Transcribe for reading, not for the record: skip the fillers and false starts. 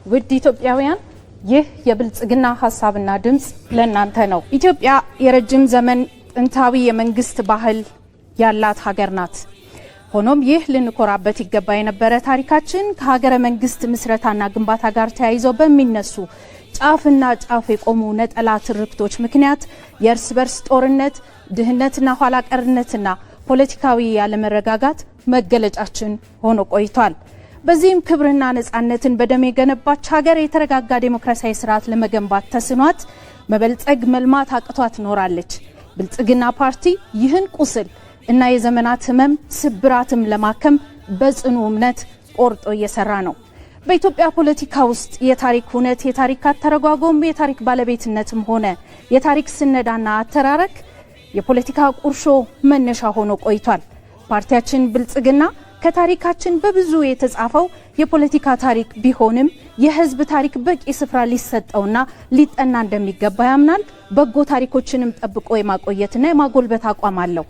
ውድ ኢትዮጵያውያን ይህ የብልጽግና ሐሳብና ድምጽ ለእናንተ ነው። ኢትዮጵያ የረጅም ዘመን ጥንታዊ የመንግስት ባህል ያላት ሀገር ናት። ሆኖም ይህ ልንኮራበት ይገባ የነበረ ታሪካችን ከሀገረ መንግስት ምስረታና ግንባታ ጋር ተያይዘው በሚነሱ ጫፍና ጫፍ የቆሙ ነጠላ ትርክቶች ምክንያት የእርስ በርስ ጦርነት፣ ድህነትና ኋላ ቀርነትና ፖለቲካዊ ያለመረጋጋት መገለጫችን ሆኖ ቆይቷል። በዚህም ክብርና ነጻነትን በደም የገነባች ሀገር የተረጋጋ ዴሞክራሲያዊ ስርዓት ለመገንባት ተስኗት መበልጸግ መልማት አቅቷት ኖራለች። ብልጽግና ፓርቲ ይህን ቁስል እና የዘመናት ህመም ስብራትም ለማከም በጽኑ እምነት ቆርጦ እየሰራ ነው። በኢትዮጵያ ፖለቲካ ውስጥ የታሪክ ሁነት፣ የታሪክ አተረጓጎም፣ የታሪክ ባለቤትነትም ሆነ የታሪክ ስነዳና አተራረክ የፖለቲካ ቁርሾ መነሻ ሆኖ ቆይቷል። ፓርቲያችን ብልጽግና ከታሪካችን በብዙ የተጻፈው የፖለቲካ ታሪክ ቢሆንም የህዝብ ታሪክ በቂ ስፍራ ሊሰጠውና ሊጠና እንደሚገባ ያምናል። በጎ ታሪኮችንም ጠብቆ የማቆየትና የማጎልበት አቋም አለው።